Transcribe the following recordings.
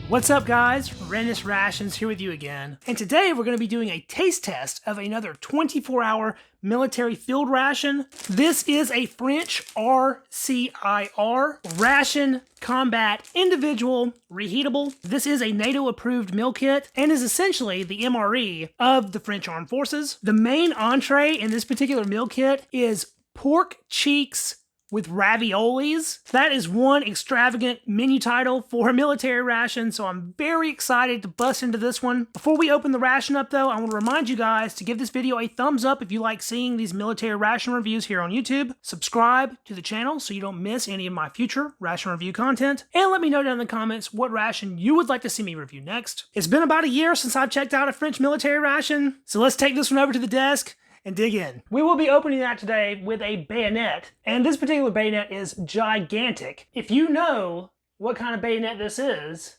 What's up guys, Readiness Rations here with you again, and today we're going to be doing a taste test of another 24-hour military field ration. This is a French RCIR Ration Combat Individual Reheatable. This is a NATO approved meal kit and is essentially the MRE of the French Armed Forces. The main entree in this particular meal kit is pork cheeks with raviolis. That is one extravagant menu title for a military ration, so I'm very excited to bust into this one. Before we open the ration up though, I want to remind you guys to give this video a thumbs up if you like seeing these military ration reviews here on YouTube. Subscribe to the channel so you don't miss any of my future ration review content. And let me know down in the comments what ration you would like to see me review next. It's been about a year since I've checked out a French military ration, so let's take this one over to the desk and dig in. We will be opening that today with a bayonet, and this particular bayonet is gigantic. If you know what kind of bayonet this is,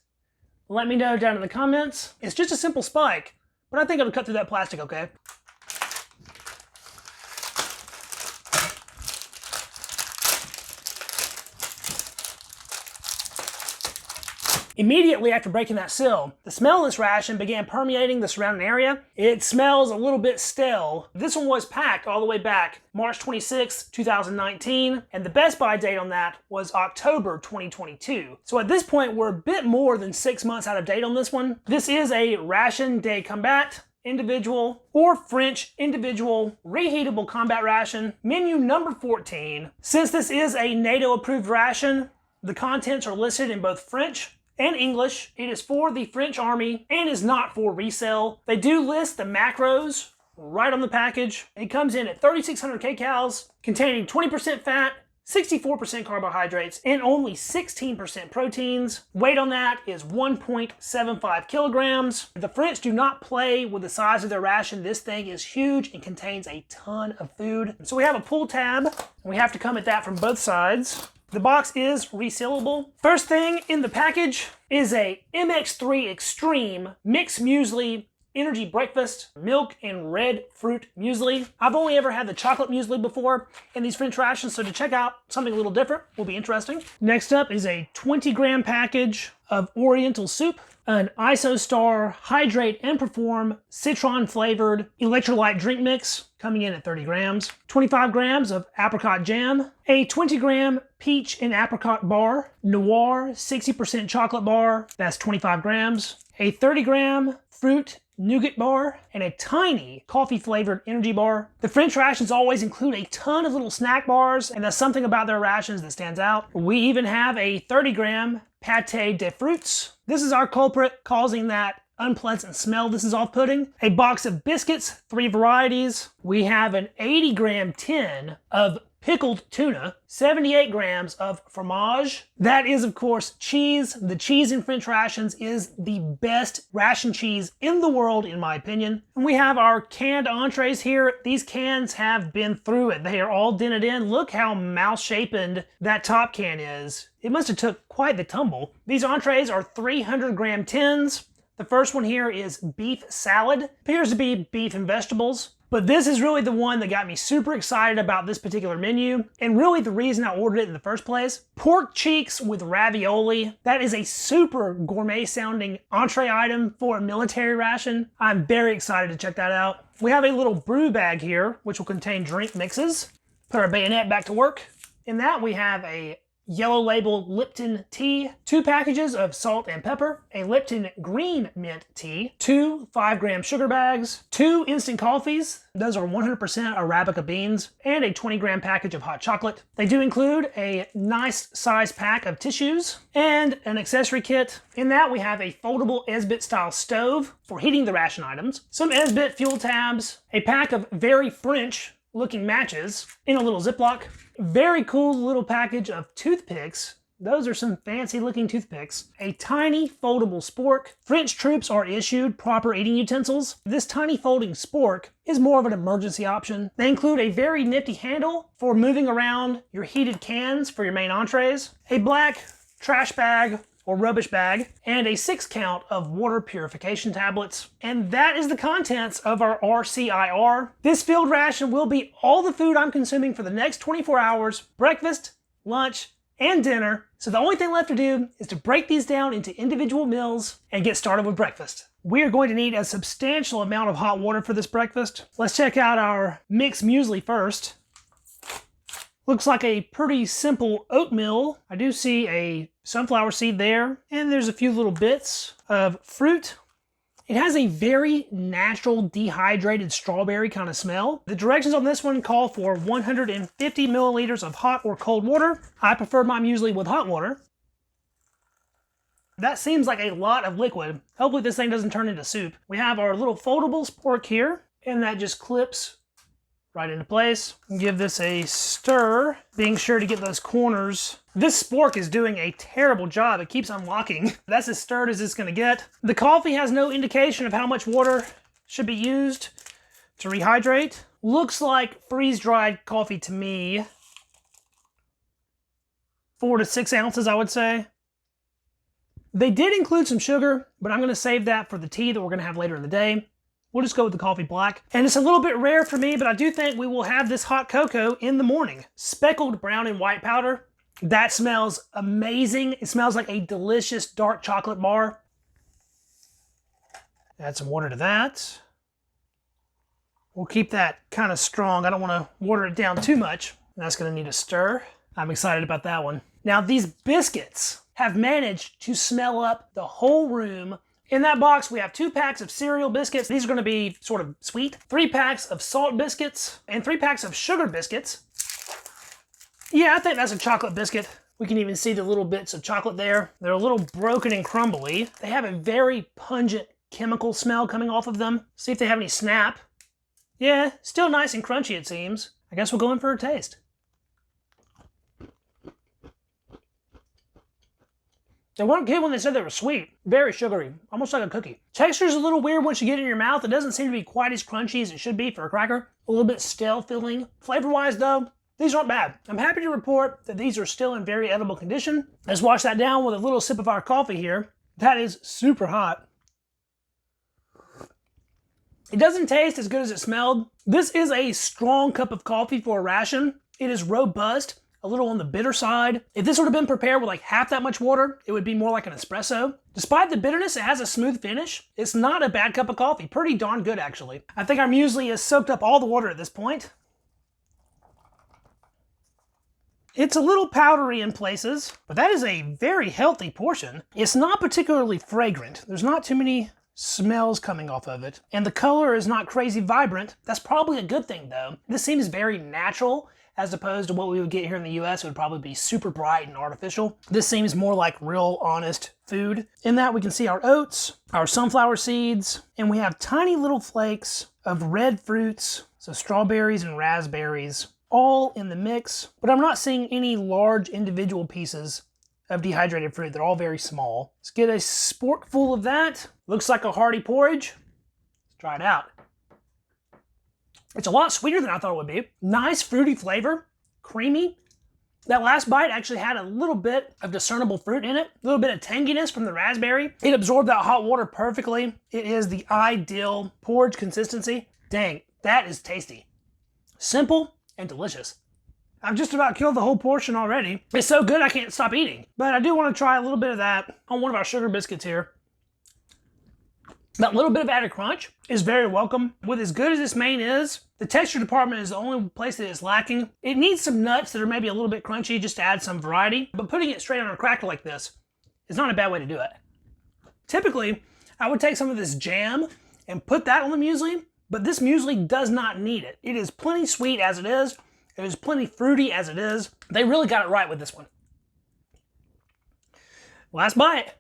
let me know down in the comments. It's just a simple spike, but I think it'll cut through that plastic okay. Immediately after breaking that seal, the smell of this ration began permeating the surrounding area. It smells a little bit stale. This one was packed all the way back March 26, 2019, and the best buy date on that was October 2022. So at this point, we're a bit more than 6 months out of date on this one. This is a Ration de Combat Individual or French Individual Reheatable Combat Ration, menu number 14. Since this is a NATO approved ration, the contents are listed in both French and English. It is for the French Army and is not for resale. They do list the macros right on the package. It comes in at 3,600 kcals, containing 20% fat, 64% carbohydrates, and only 16% proteins. Weight on that is 1.75 kilograms. The French do not play with the size of their ration. This thing is huge and contains a ton of food. So we have a pull tab, and we have to come at that from both sides. The box is resealable. First thing in the package is a MX3 Extreme Mixed Muesli Energy Breakfast Milk and Red Fruit Muesli. I've only ever had the chocolate muesli before in these French rations, so to check out something a little different will be interesting. Next up is a 20-gram package of Oriental soup, an IsoStar Hydrate and Perform citron flavored electrolyte drink mix coming in at 30 grams, 25 grams of apricot jam, a 20-gram peach and apricot bar, Noir 60% chocolate bar, that's 25 grams, a 30-gram fruit nougat bar, and a tiny coffee-flavored energy bar. The French rations always include a ton of little snack bars, and that's something about their rations that stands out. We even have a 30-gram pâté de fruits. This is our culprit causing that unpleasant smell. This is off-putting. A box of biscuits, 3 varieties. We have an 80-gram tin of pickled tuna, 78 grams of fromage. That is, of course, cheese. The cheese in French rations is the best ration cheese in the world, in my opinion. And we have our canned entrees here. These cans have been through it. They are all dented in. Look how mouth-shapen that top can is. It must have took quite the tumble. These entrees are 300-gram tins. The first one here is beef salad. Appears to be beef and vegetables. But this is really the one that got me super excited about this particular menu, and really the reason I ordered it in the first place. Pork cheeks with ravioli. That is a super gourmet sounding entree item for a military ration. I'm very excited to check that out. We have a little brew bag here, which will contain drink mixes. Put our bayonet back to work. In that we have a yellow label Lipton tea, 2 packages of salt and pepper, a Lipton green mint tea, 2 5-gram sugar bags, 2 instant coffees, those are 100% Arabica beans, and a 20-gram package of hot chocolate. They do include a nice size pack of tissues and an accessory kit. In that we have a foldable Esbit style stove for heating the ration items, some Esbit fuel tabs, a pack of very French looking matches in a little Ziploc. Very cool little package of toothpicks. Those are some fancy looking toothpicks. A tiny foldable spork. French troops are issued proper eating utensils. This tiny folding spork is more of an emergency option. They include a very nifty handle for moving around your heated cans for your main entrees, a black trash bag or rubbish bag, and a 6-count of water purification tablets. And that is the contents of our RCIR. This field ration will be all the food I'm consuming for the next 24 hours, breakfast, lunch, and dinner. So the only thing left to do is to break these down into individual meals and get started with breakfast. We are going to need a substantial amount of hot water for this breakfast. Let's check out our mixed muesli first. Looks like a pretty simple oatmeal. I do see a sunflower seed there, and there's a few little bits of fruit. It has a very natural dehydrated strawberry kind of smell. The directions on this one call for 150 milliliters of hot or cold water. I prefer my muesli with hot water. That seems like a lot of liquid. Hopefully this thing doesn't turn into soup. We have our little foldable spork here, and that just clips right into place. Give this a stir, being sure to get those corners. This spork is doing a terrible job. It keeps unlocking. That's as stirred as it's gonna get. The coffee has no indication of how much water should be used to rehydrate. Looks like freeze-dried coffee to me. 4 to 6 ounces, I would say. They did include some sugar, but I'm gonna save that for the tea that we're gonna have later in the day. We'll just go with the coffee black. And it's a little bit rare for me, but I do think we will have this hot cocoa in the morning. Speckled brown and white powder. That smells amazing. It smells like a delicious dark chocolate bar. Add some water to that. We'll keep that kind of strong. I don't want to water it down too much. That's going to need a stir. I'm excited about that one. Now these biscuits have managed to smell up the whole room. In that box, we have 2 packs of cereal biscuits. These are going to be sort of sweet. 3 packs of salt biscuits and 3 packs of sugar biscuits. Yeah, I think that's a chocolate biscuit. We can even see the little bits of chocolate there. They're a little broken and crumbly. They have a very pungent chemical smell coming off of them. See if they have any snap. Yeah, still nice and crunchy it seems. I guess we'll go in for a taste. They weren't good when they said they were sweet. Very sugary, almost like a cookie. Texture's a little weird once you get it in your mouth. It doesn't seem to be quite as crunchy as it should be for a cracker. A little bit stale feeling. Flavor-wise though, these aren't bad. I'm happy to report that these are still in very edible condition. Let's wash that down with a little sip of our coffee here. That is super hot. It doesn't taste as good as it smelled. This is a strong cup of coffee for a ration. It is robust, a little on the bitter side. If this would have been prepared with like half that much water, it would be more like an espresso. Despite the bitterness, it has a smooth finish. It's not a bad cup of coffee. Pretty darn good, actually. I think our muesli has soaked up all the water at this point. It's a little powdery in places, but that is a very healthy portion. It's not particularly fragrant. There's not too many smells coming off of it. And the color is not crazy vibrant. That's probably a good thing though. This seems very natural as opposed to what we would get here in the US. It would probably be super bright and artificial. This seems more like real honest food. In that we can see our oats, our sunflower seeds, and we have tiny little flakes of red fruits, so strawberries and raspberries, all in the mix, but I'm not seeing any large individual pieces of dehydrated fruit. They're all very small. Let's get a sporkful of that. Looks like a hearty porridge. Let's try it out. It's a lot sweeter than I thought it would be. Nice fruity flavor, creamy. That last bite actually had a little bit of discernible fruit in it, a little bit of tanginess from the raspberry. It absorbed that hot water perfectly. It is the ideal porridge consistency. Dang, that is tasty. Simple and delicious. I've just about killed the whole portion already. It's so good I can't stop eating. But I do want to try a little bit of that on one of our sugar biscuits here. That little bit of added crunch is very welcome. With as good as this main is, the texture department is the only place that it's lacking. It needs some nuts that are maybe a little bit crunchy just to add some variety, but putting it straight on a cracker like this is not a bad way to do it. Typically, I would take some of this jam and put that on the muesli, but this muesli does not need it. It is plenty sweet as it is. It is plenty fruity as it is. They really got it right with this one. Last bite.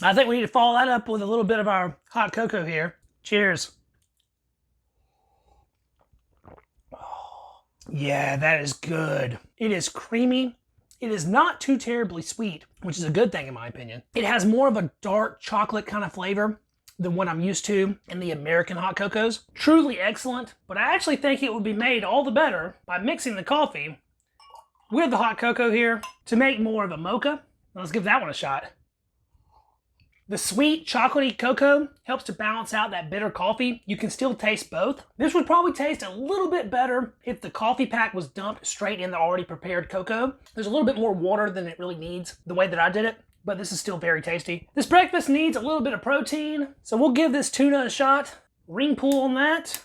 I think we need to follow that up with a little bit of our hot cocoa here. Cheers. Oh, yeah, that is good. It is creamy. It is not too terribly sweet, which is a good thing in my opinion. It has more of a dark chocolate kind of flavor than what I'm used to in the American hot cocos. Truly excellent, but I actually think it would be made all the better by mixing the coffee with the hot cocoa here to make more of a mocha. Let's give that one a shot. The sweet chocolatey cocoa helps to balance out that bitter coffee. You can still taste both. This would probably taste a little bit better if the coffee pack was dumped straight in the already prepared cocoa. There's a little bit more water than it really needs, the way that I did it, but this is still very tasty. This breakfast needs a little bit of protein, so we'll give this tuna a shot. Ring pull on that.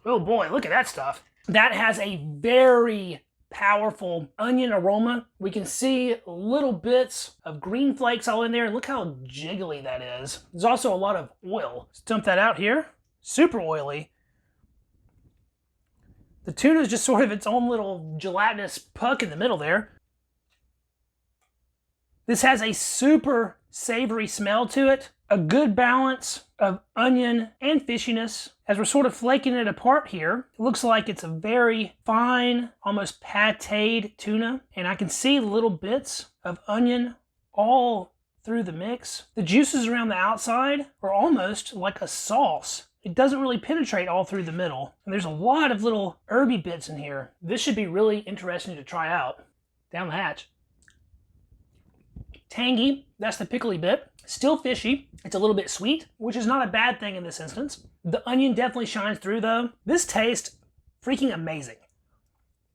Oh boy, look at that stuff. That has a very powerful onion aroma. We can see little bits of green flakes all in there, and look how jiggly that is. There's also a lot of oil. Let's dump that out here. Super oily. The tuna is just sort of its own little gelatinous puck in the middle there. This has a super savory smell to it, a good balance of onion and fishiness. As we're sort of flaking it apart here, it looks like it's a very fine, almost patéed tuna, and I can see little bits of onion all through the mix. The juices around the outside are almost like a sauce. It doesn't really penetrate all through the middle, and there's a lot of little herby bits in here. This should be really interesting to try out. Down the hatch. Tangy, that's the pickly bit. Still fishy. It's a little bit sweet, which is not a bad thing in this instance. The onion definitely shines through though. This tastes freaking amazing.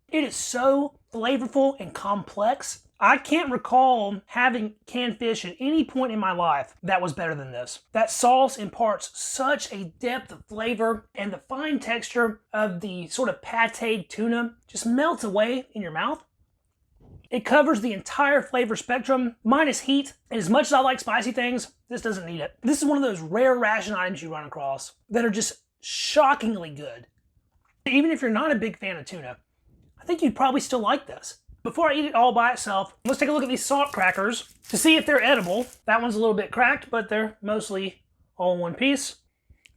It is so flavorful and complex. I can't recall having canned fish at any point in my life that was better than this. That sauce imparts such a depth of flavor, and the fine texture of the sort of patéed tuna just melts away in your mouth. It covers the entire flavor spectrum, minus heat. And as much as I like spicy things, this doesn't need it. This is one of those rare ration items you run across that are just shockingly good. Even if you're not a big fan of tuna, I think you'd probably still like this. Before I eat it all by itself, let's take a look at these salt crackers to see if they're edible. That one's a little bit cracked, but they're mostly all in one piece.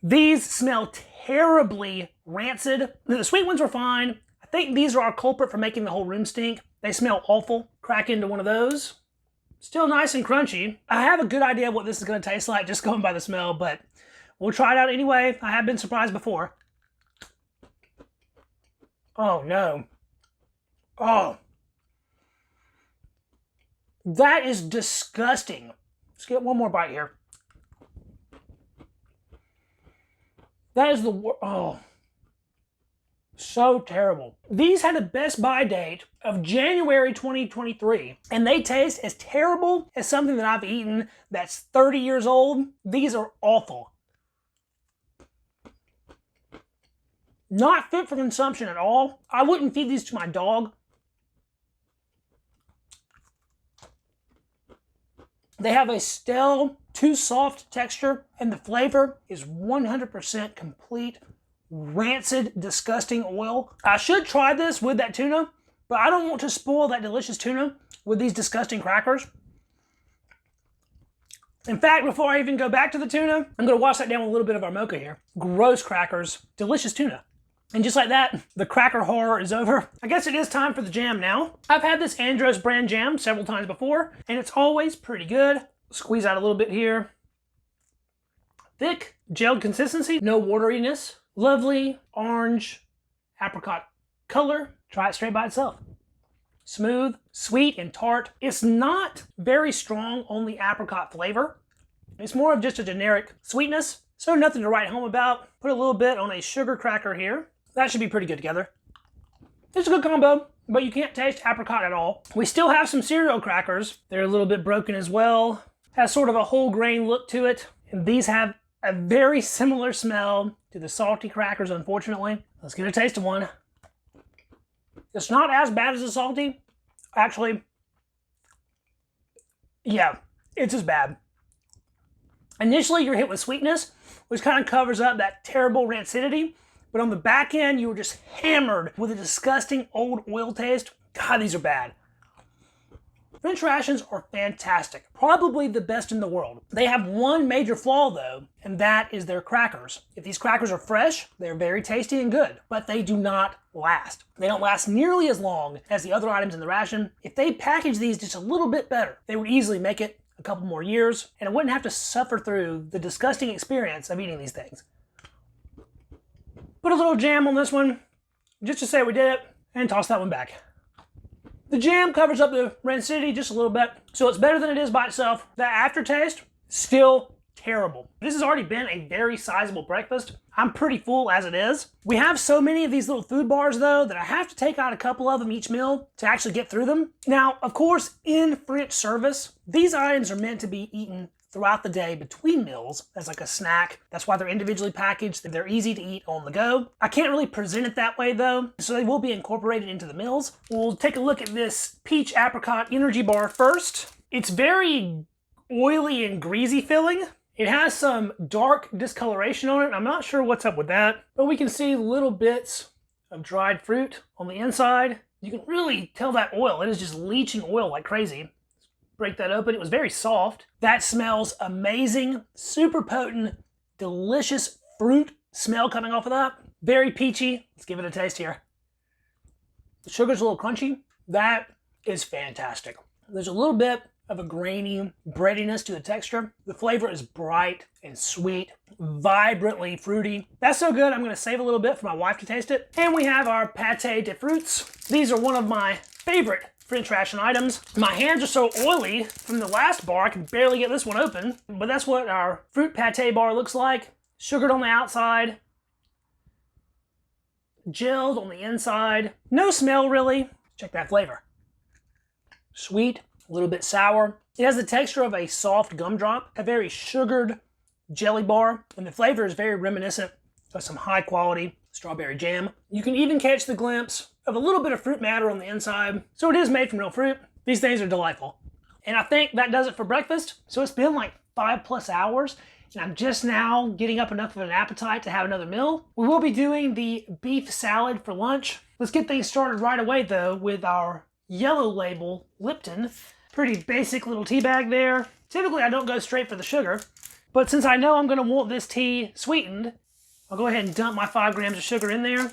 These smell terribly rancid. The sweet ones were fine. I think these are our culprit for making the whole room stink. They smell awful. Crack into one of those. Still nice and crunchy. I have a good idea what this is going to taste like just going by the smell, but we'll try it out anyway. I have been surprised before. Oh no. Oh. That is disgusting. Let's get one more bite here. That is the worst. Oh. So terrible. These had a best buy date of January 2023, and they taste as terrible as something that I've eaten that's 30 years old. These are awful. Not fit for consumption at all. I wouldn't feed these to my dog. They have a stale, too soft texture, and the flavor is 100% complete rancid, disgusting oil. I should try this with that tuna, but I don't want to spoil that delicious tuna with these disgusting crackers. In fact, before I even go back to the tuna, I'm going to wash that down with a little bit of our mocha here. Gross crackers, delicious tuna. And just like that, the cracker horror is over. I guess it is time for the jam now. I've had this Andros brand jam several times before, and it's always pretty good. Squeeze out a little bit here. Thick, gelled consistency, no wateriness. Lovely orange apricot color. Try it straight by itself. Smooth, sweet, and tart. It's not very strong on the apricot flavor. It's more of just a generic sweetness, so nothing to write home about. Put a little bit on a sugar cracker here. That should be pretty good together. It's a good combo, but you can't taste apricot at all. We still have some cereal crackers. They're a little bit broken as well. Has sort of a whole grain look to it. And these have a very similar smell to the salty crackers, unfortunately. Let's get a taste of one. It's not as bad as the salty. Actually, yeah, it's as bad. Initially, you're hit with sweetness, which kind of covers up that terrible rancidity. But on the back end, you were just hammered with a disgusting old oil taste. God, these are bad. French rations are fantastic, probably the best in the world. They have one major flaw though, and that is their crackers. If these crackers are fresh, they're very tasty and good, but they do not last. They don't last nearly as long as the other items in the ration. If they package these just a little bit better, they would easily make it a couple more years, and I wouldn't have to suffer through the disgusting experience of eating these things. Put a little jam on this one, just to say we did it, and toss that one back. The jam covers up the rancidity just a little bit, so it's better than it is by itself. The aftertaste, still terrible. This has already been a very sizable breakfast. I'm pretty full as it is. We have so many of these little food bars though that I have to take out a couple of them each meal to actually get through them. Now, of course, in French service, these items are meant to be eaten throughout the day between meals as like a snack. That's why they're individually packaged. They're easy to eat on the go. I can't really present it that way though, so they will be incorporated into the meals. We'll take a look at this peach apricot energy bar first. It's very oily and greasy feeling. It has some dark discoloration on it. I'm not sure what's up with that, but we can see little bits of dried fruit on the inside. You can really tell that oil. It is just leaching oil like crazy. Break that open. It was very soft. That smells amazing. Super potent, delicious fruit smell coming off of that. Very peachy. Let's give it a taste here. The sugar's a little crunchy. That is fantastic. There's a little bit of a grainy breadiness to the texture. The flavor is bright and sweet, vibrantly fruity. That's so good, I'm gonna save a little bit for my wife to taste it. And we have our pâté de fruits. These are one of my favorite French ration items. My hands are so oily from the last bar, I can barely get this one open. But that's what our fruit pâté bar looks like. Sugared on the outside, gelled on the inside. No smell really. Check that flavor. Sweet, a little bit sour. It has the texture of a soft gumdrop, a very sugared jelly bar, and the flavor is very reminiscent of some high quality strawberry jam. You can even catch the glimpse of a little bit of fruit matter on the inside, so it is made from real fruit. These things are delightful. And I think that does it for breakfast. So it's been like 5+ hours, and I'm just now getting up enough of an appetite to have another meal. We will be doing the beef salad for lunch. Let's get things started right away though with our yellow label Lipton. Pretty basic little tea bag there. Typically I don't go straight for the sugar, but since I know I'm gonna want this tea sweetened, I'll go ahead and dump my 5 grams of sugar in there.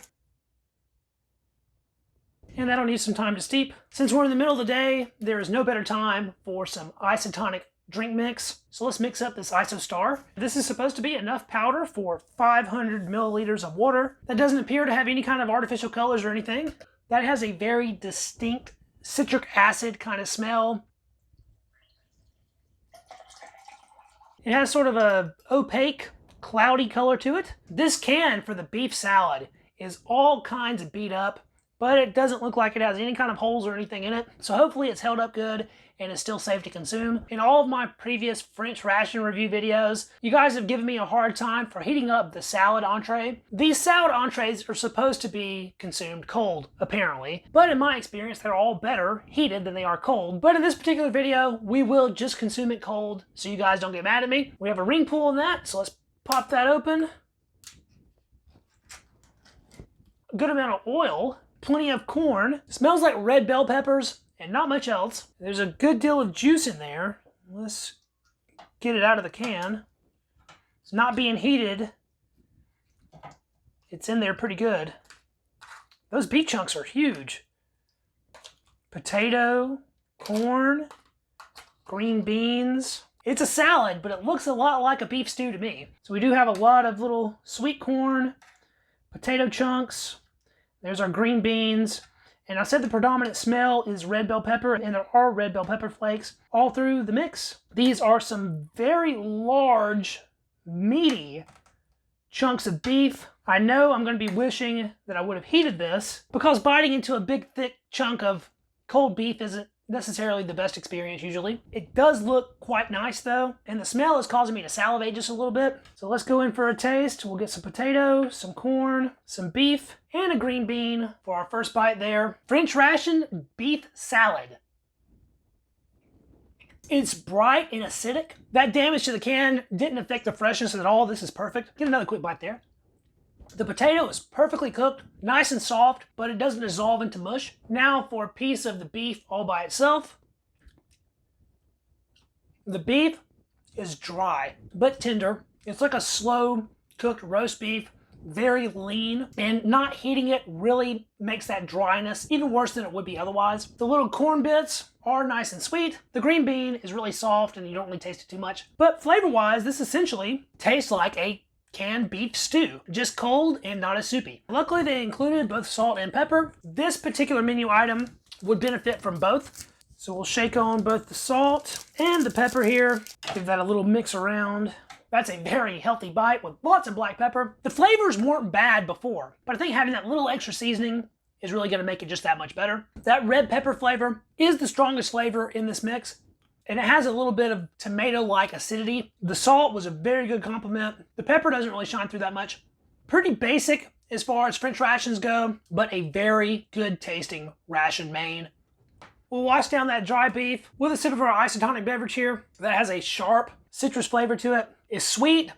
And that'll need some time to steep. Since we're in the middle of the day, there is no better time for some isotonic drink mix. So let's mix up this IsoStar. This is supposed to be enough powder for 500 milliliters of water. That doesn't appear to have any kind of artificial colors or anything. That has a very distinct citric acid kind of smell. It has sort of a opaque, cloudy color to it. This can for the beef salad is all kinds of beat up, but it doesn't look like it has any kind of holes or anything in it. So hopefully it's held up good and is still safe to consume. In all of my previous French ration review videos, you guys have given me a hard time for heating up the salad entree. These salad entrees are supposed to be consumed cold, apparently, but in my experience, they're all better heated than they are cold. But in this particular video, we will just consume it cold so you guys don't get mad at me. We have a ring pull on that, so let's pop that open. A good amount of oil, plenty of corn. Smells like red bell peppers and not much else. There's a good deal of juice in there. Let's get it out of the can. It's not being heated. It's in there pretty good. Those beef chunks are huge. Potato, corn, green beans. It's a salad, but it looks a lot like a beef stew to me. So we do have a lot of little sweet corn, potato chunks. There's our green beans. And I said the predominant smell is red bell pepper, and there are red bell pepper flakes all through the mix. These are some very large, meaty chunks of beef. I know I'm going to be wishing that I would have heated this, because biting into a big, thick chunk of cold beef isn't necessarily the best experience usually. It does look quite nice though, and the smell is causing me to salivate just a little bit. So let's go in for a taste. We'll get some potato, some corn, some beef, and a green bean for our first bite there. French ration beef salad. It's bright and acidic. That damage to the can didn't affect the freshness at all. This is perfect. Get another quick bite there. The potato is perfectly cooked, nice and soft, but it doesn't dissolve into mush. Now for a piece of the beef all by itself. The beef is dry, but tender. It's like a slow cooked roast beef, very lean, and not heating it really makes that dryness even worse than it would be otherwise. The little corn bits are nice and sweet. The green bean is really soft and you don't really taste it too much. But flavor-wise, this essentially tastes like a canned beef stew, just cold and not as soupy. Luckily they included both salt and pepper. This particular menu item would benefit from both. So we'll shake on both the salt and the pepper here. Give that a little mix around. That's a very healthy bite with lots of black pepper. The flavors weren't bad before, but I think having that little extra seasoning is really going to make it just that much better. That red pepper flavor is the strongest flavor in this mix, and it has a little bit of tomato-like acidity. The salt was a very good complement. The pepper doesn't really shine through that much. Pretty basic as far as French rations go, but a very good tasting ration main. We'll wash down that dry beef with a sip of our isotonic beverage here that has a sharp citrus flavor to it. It's sweet,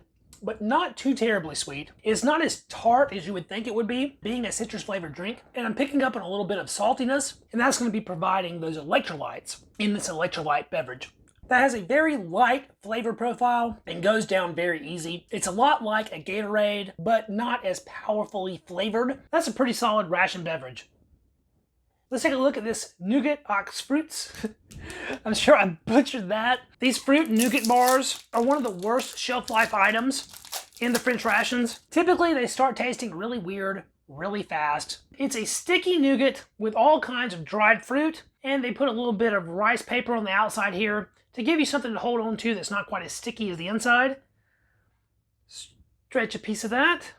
but not too terribly sweet. It's not as tart as you would think it would be, being a citrus flavored drink. And I'm picking up on a little bit of saltiness, and that's going to be providing those electrolytes in this electrolyte beverage. That has a very light flavor profile and goes down very easy. It's a lot like a Gatorade, but not as powerfully flavored. That's a pretty solid ration beverage. Let's take a look at this nougat aux fruits. I'm sure I butchered that. These fruit nougat bars are one of the worst shelf life items in the French rations. Typically, they start tasting really weird, really fast. It's a sticky nougat with all kinds of dried fruit, and they put a little bit of rice paper on the outside here to give you something to hold on to that's not quite as sticky as the inside. Stretch a piece of that.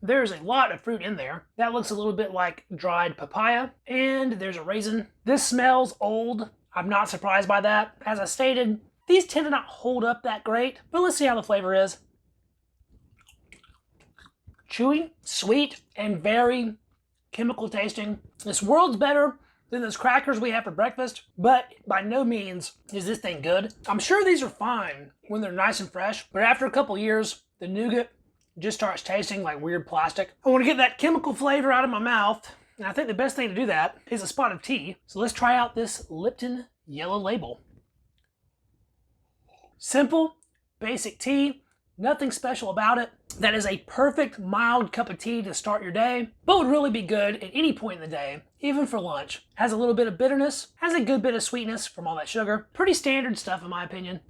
There's a lot of fruit in there. That looks a little bit like dried papaya. And there's a raisin. This smells old. I'm not surprised by that. As I stated, these tend to not hold up that great, but let's see how the flavor is. Chewy, sweet, and very chemical tasting. This world's better than those crackers we have for breakfast, but by no means is this thing good. I'm sure these are fine when they're nice and fresh, but after a couple years, the nougat just starts tasting like weird plastic. I want to get that chemical flavor out of my mouth, and I think the best thing to do that is a spot of tea. So let's try out this Lipton Yellow Label. Simple, basic tea, nothing special about it. That is a perfect mild cup of tea to start your day, but would really be good at any point in the day, even for lunch. Has a little bit of bitterness, has a good bit of sweetness from all that sugar. Pretty standard stuff in my opinion.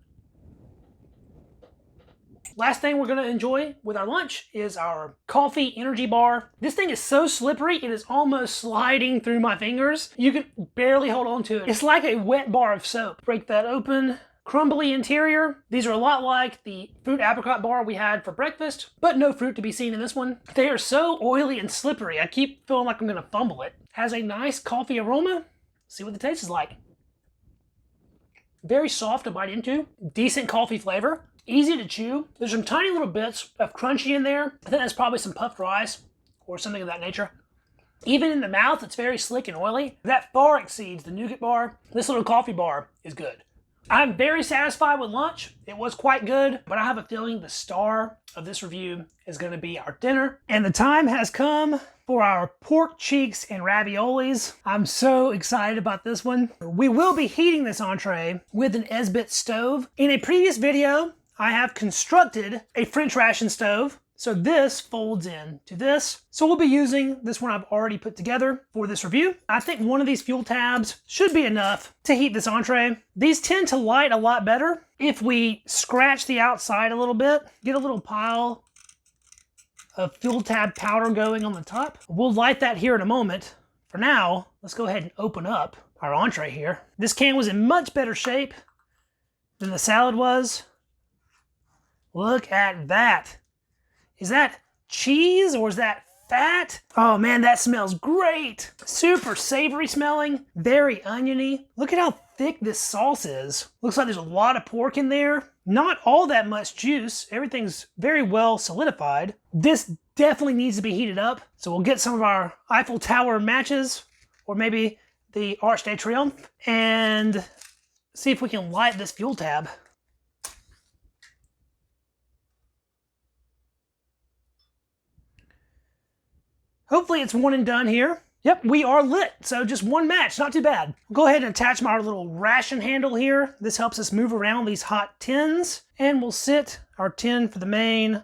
Last thing we're going to enjoy with our lunch is our coffee energy bar. This thing is so slippery, it is almost sliding through my fingers. You can barely hold on to it. It's like a wet bar of soap. Break that open. Crumbly interior. These are a lot like the fruit apricot bar we had for breakfast, but no fruit to be seen in this one. They are so oily and slippery, I keep feeling like I'm going to fumble it. Has a nice coffee aroma. See what the taste is like. Very soft to bite into. Decent coffee flavor. Easy to chew. There's some tiny little bits of crunchy in there. I think that's probably some puffed rice or something of that nature. Even in the mouth, it's very slick and oily. That far exceeds the nougat bar. This little coffee bar is good. I'm very satisfied with lunch. It was quite good, but I have a feeling the star of this review is going to be our dinner. And the time has come for our pork cheeks and raviolis. I'm so excited about this one. We will be heating this entree with an Esbit stove. In a previous video, I have constructed a French ration stove. So this folds in to this. So we'll be using this one I've already put together for this review. I think one of these fuel tabs should be enough to heat this entree. These tend to light a lot better if we scratch the outside a little bit, get a little pile of fuel tab powder going on the top. We'll light that here in a moment. For now, let's go ahead and open up our entree here. This can was in much better shape than the salad was. Look at that. Is that cheese or is that fat? Oh man, that smells great. Super savory smelling, very oniony. Look at how thick this sauce is. Looks like there's a lot of pork in there. Not all that much juice. Everything's very well solidified. This definitely needs to be heated up. So we'll get some of our Eiffel Tower matches or maybe the Arc de Triomphe and see if we can light this fuel tab. Hopefully it's one and done here. Yep, we are lit, so just one match, not too bad. Go ahead and attach my little ration handle here. This helps us move around these hot tins, and we'll sit our tin for the main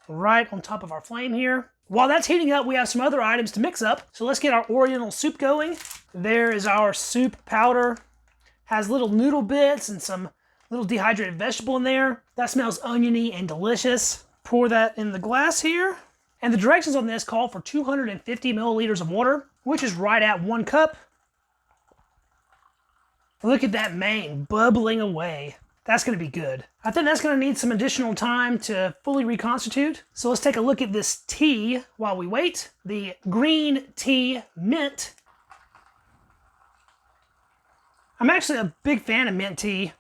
right on top of our flame here. While that's heating up, we have some other items to mix up, so let's get our Oriental soup going. There is our soup powder. Has little noodle bits and some little dehydrated vegetable in there. That smells oniony and delicious. Pour that in the glass here. And the directions on this call for 250 milliliters of water, which is right at 1 cup. Look at that main bubbling away. That's gonna be good. I think that's gonna need some additional time to fully reconstitute. So let's take a look at this tea while we wait. The green tea mint. I'm actually a big fan of mint tea.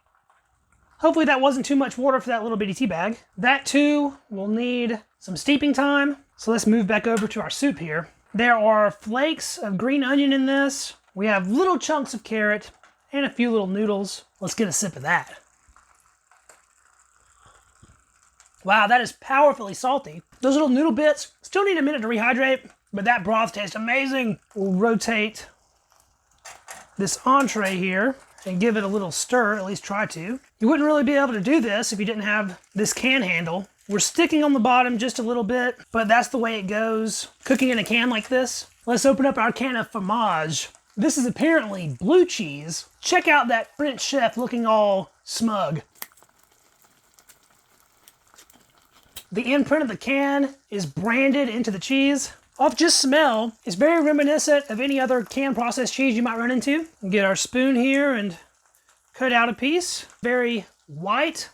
Hopefully that wasn't too much water for that little bitty tea bag. That too will need some steeping time. So let's move back over to our soup here. There are flakes of green onion in this. We have little chunks of carrot and a few little noodles. Let's get a sip of that. Wow, that is powerfully salty. Those little noodle bits still need a minute to rehydrate, but that broth tastes amazing. We'll rotate this entree here and give it a little stir, at least try to. You wouldn't really be able to do this if you didn't have this can handle. We're sticking on the bottom just a little bit, but that's the way it goes. Cooking in a can like this. Let's open up our can of fromage. This is apparently blue cheese. Check out that French chef looking all smug. The imprint of the can is branded into the cheese. Off just smell, it's very reminiscent of any other canned processed cheese you might run into. We'll get our spoon here and cut out a piece. Very white,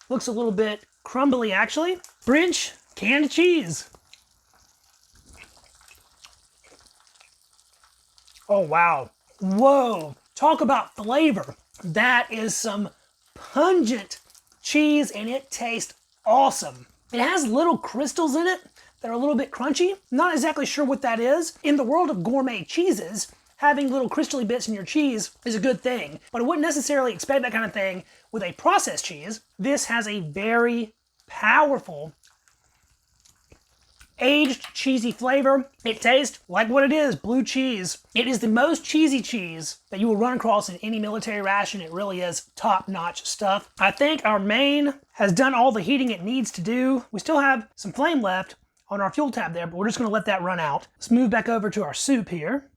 looks a little bit crumbly actually. French canned cheese. Oh wow, whoa, talk about flavor. That is some pungent cheese and it tastes awesome. It has little crystals in it that are a little bit crunchy. Not exactly sure what that is. In the world of gourmet cheeses, having little crystally bits in your cheese is a good thing, but I wouldn't necessarily expect that kind of thing with a processed cheese. This has a very powerful, aged cheesy flavor. It tastes like what it is, blue cheese. It is the most cheesy cheese that you will run across in any military ration. It really is top-notch stuff. I think our main has done all the heating it needs to do. We still have some flame left on our fuel tab there, but we're just gonna let that run out. Let's move back over to our soup here.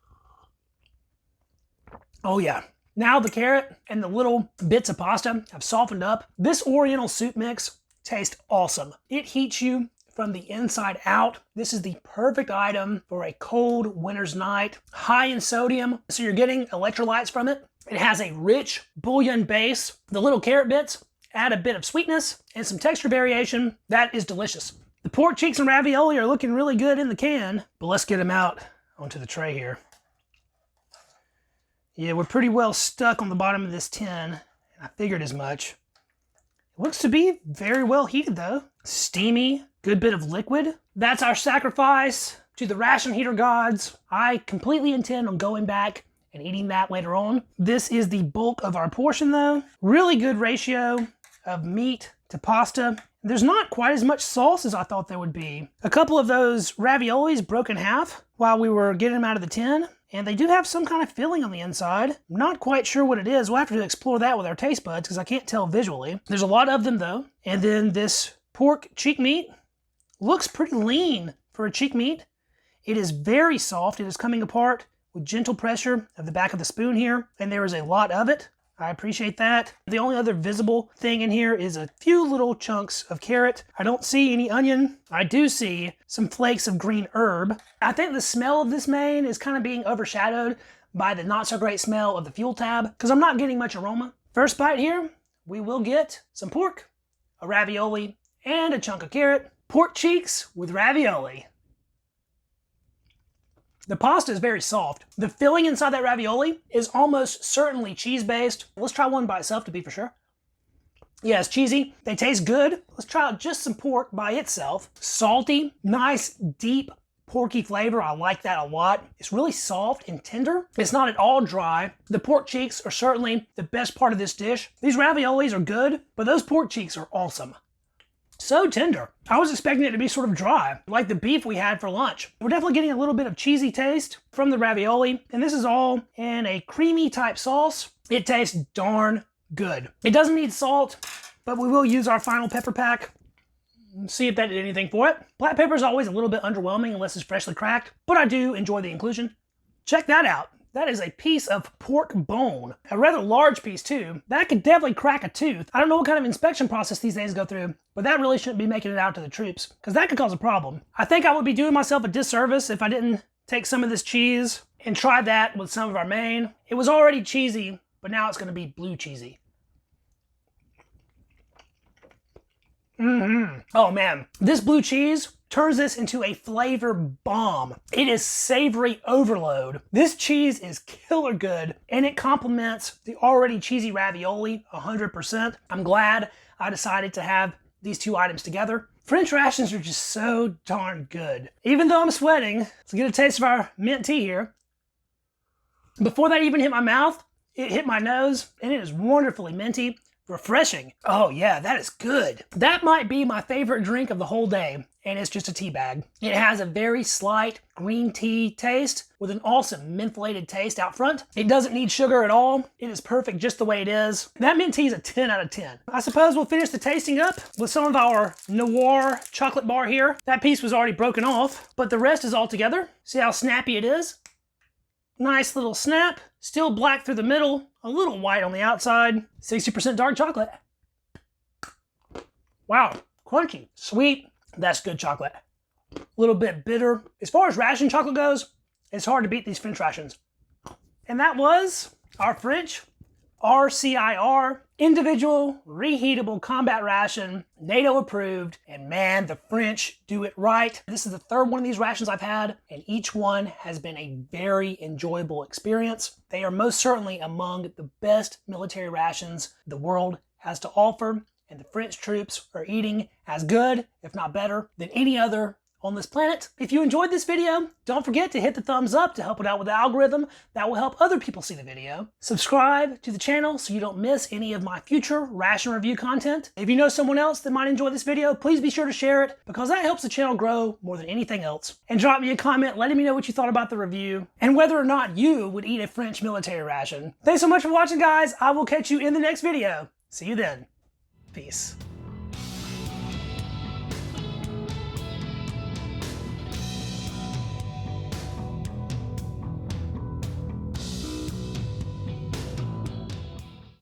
Oh yeah. Now the carrot and the little bits of pasta have softened up. This Oriental soup mix tastes awesome. It heats you from the inside out. This is the perfect item for a cold winter's night. High in sodium, so you're getting electrolytes from it. It has a rich bouillon base. The little carrot bits add a bit of sweetness and some texture variation. That is delicious. The pork cheeks and ravioli are looking really good in the can, but let's get them out onto the tray here. Yeah, we're pretty well stuck on the bottom of this tin, and I figured as much. It looks to be very well heated though. Steamy, good bit of liquid. That's our sacrifice to the ration heater gods. I completely intend on going back and eating that later on. This is the bulk of our portion though. Really good ratio of meat to pasta. There's not quite as much sauce as I thought there would be. A couple of those raviolis broke in half while we were getting them out of the tin, and they do have some kind of filling on the inside. I'm not quite sure what it is. We'll have to explore that with our taste buds because I can't tell visually. There's a lot of them though. And then this pork cheek meat looks pretty lean for a cheek meat. It is very soft. It is coming apart with gentle pressure of the back of the spoon here, and there is a lot of it. I appreciate that. The only other visible thing in here is a few little chunks of carrot. I don't see any onion. I do see some flakes of green herb. I think the smell of this main is kind of being overshadowed by the not so great smell of the fuel tab because I'm not getting much aroma. First bite here, we will get some pork, a ravioli, and a chunk of carrot. Pork cheeks with ravioli. The pasta is very soft. The filling inside that ravioli is almost certainly cheese-based. Let's try one by itself to be for sure. Yeah, it's cheesy. They taste good. Let's try out just some pork by itself. Salty, nice, deep, porky flavor. I like that a lot. It's really soft and tender. It's not at all dry. The pork cheeks are certainly the best part of this dish. These raviolis are good, but those pork cheeks are awesome. So tender. I was expecting it to be sort of dry, like the beef we had for lunch. We're definitely getting a little bit of cheesy taste from the ravioli, and this is all in a creamy type sauce. It tastes darn good. It doesn't need salt, but we will use our final pepper pack. See if that did anything for it. Black pepper is always a little bit underwhelming unless it's freshly cracked, but I do enjoy the inclusion. Check that out. That is a piece of pork bone. A rather large piece too. That could definitely crack a tooth. I don't know what kind of inspection process these days go through, but that really shouldn't be making it out to the troops, because that could cause a problem. I think I would be doing myself a disservice if I didn't take some of this cheese and try that with some of our main. It was already cheesy but now it's going to be blue cheesy. Oh man, this blue cheese turns this into a flavor bomb. It is savory overload. This cheese is killer good, and it complements the already cheesy ravioli 100%. I'm glad I decided to have these two items together. French rations are just so darn good. Even though I'm sweating, let's get a taste of our mint tea here. Before that even hit my mouth, it hit my nose, and it is wonderfully minty. Refreshing. Oh yeah, that is good. That might be my favorite drink of the whole day, and it's just a tea bag. It has a very slight green tea taste with an awesome mentholated taste out front. It doesn't need sugar at all. It is perfect just the way it is. That mint tea is a 10 out of 10. I suppose we'll finish the tasting up with some of our Noir chocolate bar here. That piece was already broken off, but the rest is all together. See how snappy it is? Nice little snap. Still black through the middle, a little white on the outside. 60% dark chocolate. Wow, crunchy, sweet. That's good chocolate. A little bit bitter. As far as ration chocolate goes, it's hard to beat these French rations. And that was our French RCIR, Individual Reheatable Combat Ration, NATO approved, and man, the French do it right. This is the third one of these rations I've had, and each one has been a very enjoyable experience. They are most certainly among the best military rations the world has to offer, and the French troops are eating as good, if not better, than any other on this planet. If you enjoyed this video, don't forget to hit the thumbs up to help it out with the algorithm. That will help other people see the video. Subscribe to the channel so you don't miss any of my future ration review content. If you know someone else that might enjoy this video, please be sure to share it because that helps the channel grow more than anything else. And drop me a comment letting me know what you thought about the review and whether or not you would eat a French military ration. Thanks so much for watching, guys. I will catch you in the next video. See you then. Peace.